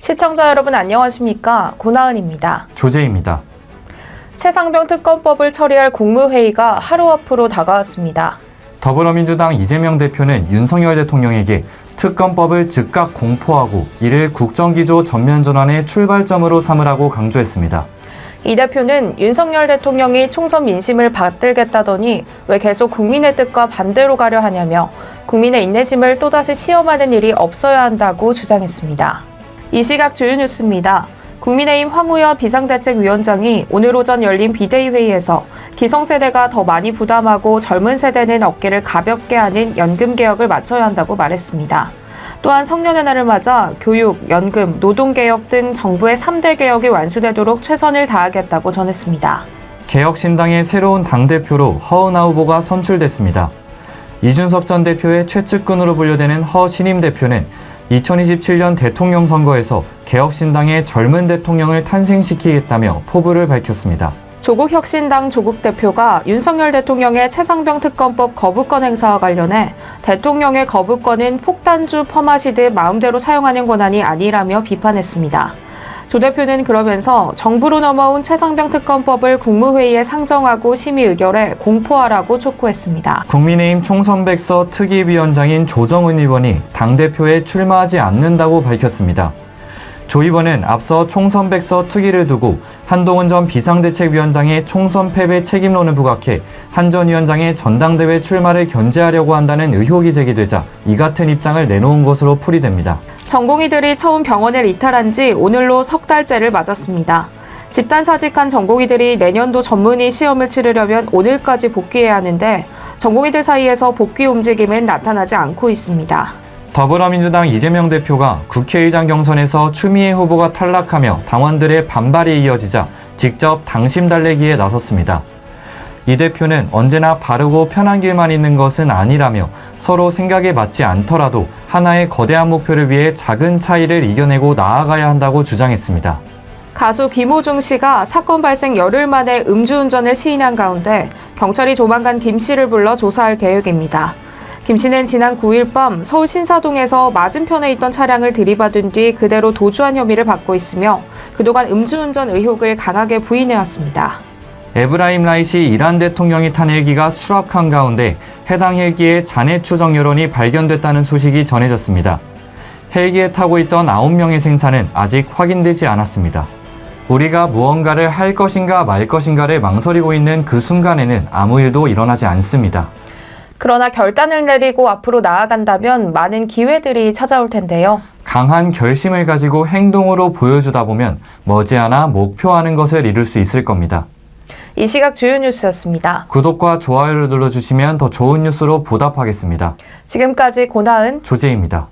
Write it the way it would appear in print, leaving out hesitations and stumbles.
시청자 여러분 안녕하십니까? 고나은입니다. 조재입니다. 최상병 특검법을 처리할 국무회의가 하루 앞으로 다가왔습니다. 더불어민주당 이재명 대표는 윤석열 대통령에게 특검법을 즉각 공포하고 이를 국정기조 전면 전환의 출발점으로 삼으라고 강조했습니다. 이 대표는 윤석열 대통령이 총선 민심을 받들겠다더니 왜 계속 국민의 뜻과 반대로 가려 하냐며 국민의 인내심을 또다시 시험하는 일이 없어야 한다고 주장했습니다. 이 시각 주요 뉴스입니다. 국민의힘 황우여 비상대책위원장이 오늘 오전 열린 비대위 회의에서 기성세대가 더 많이 부담하고 젊은 세대는 어깨를 가볍게 하는 연금개혁을 마쳐야 한다고 말했습니다. 또한 성년의 날을 맞아 교육, 연금, 노동개혁 등 정부의 3대 개혁이 완수되도록 최선을 다하겠다고 전했습니다. 개혁신당의 새로운 당대표로 허은하 후보가 선출됐습니다. 이준석 전 대표의 최측근으로 분류되는 허 신임 대표는 2027년 대통령 선거에서 개혁신당의 젊은 대통령을 탄생시키겠다며 포부를 밝혔습니다. 조국혁신당 조국 대표가 윤석열 대통령의 최상병 특검법 거부권 행사와 관련해 대통령의 거부권은 폭탄주 퍼마시듯 마음대로 사용하는 권한이 아니라며 비판했습니다. 조 대표는 그러면서 정부로 넘어온 최상병 특검법을 국무회의에 상정하고 심의 의결해 공포하라고 촉구했습니다. 국민의힘 총선백서 특위위원장인 조정은 의원이 당대표에 출마하지 않는다고 밝혔습니다. 조 의원은 앞서 총선백서 특위를 두고 한동훈 전 비상대책위원장의 총선 패배 책임론을 부각해 한 전 위원장의 전당대회 출마를 견제하려고 한다는 의혹이 제기되자 이 같은 입장을 내놓은 것으로 풀이됩니다. 전공의들이 처음 병원을 이탈한 지 오늘로 석 달째를 맞았습니다. 집단사직한 전공의들이 내년도 전문의 시험을 치르려면 오늘까지 복귀해야 하는데 전공의들 사이에서 복귀 움직임은 나타나지 않고 있습니다. 더불어민주당 이재명 대표가 국회의장 경선에서 추미애 후보가 탈락하며 당원들의 반발이 이어지자 직접 당심 달래기에 나섰습니다. 이 대표는 언제나 바르고 편한 길만 있는 것은 아니라며 서로 생각에 맞지 않더라도 하나의 거대한 목표를 위해 작은 차이를 이겨내고 나아가야 한다고 주장했습니다. 가수 김호중 씨가 사건 발생 열흘 만에 음주운전을 시인한 가운데 경찰이 조만간 김 씨를 불러 조사할 계획입니다. 김 씨는 지난 9일 밤 서울 신사동에서 맞은편에 있던 차량을 들이받은 뒤 그대로 도주한 혐의를 받고 있으며 그동안 음주운전 의혹을 강하게 부인해왔습니다. 에브라임 라이시 이란 대통령이 탄 헬기가 추락한 가운데 해당 헬기의 잔해 추정 여론이 발견됐다는 소식이 전해졌습니다. 헬기에 타고 있던 9명의 생사는 아직 확인되지 않았습니다. 우리가 무언가를 할 것인가 말 것인가를 망설이고 있는 그 순간에는 아무 일도 일어나지 않습니다. 그러나 결단을 내리고 앞으로 나아간다면 많은 기회들이 찾아올 텐데요. 강한 결심을 가지고 행동으로 보여주다 보면 머지않아 목표하는 것을 이룰 수 있을 겁니다. 이 시각 주요 뉴스였습니다. 구독과 좋아요를 눌러주시면 더 좋은 뉴스로 보답하겠습니다. 지금까지 고나은 조재입니다.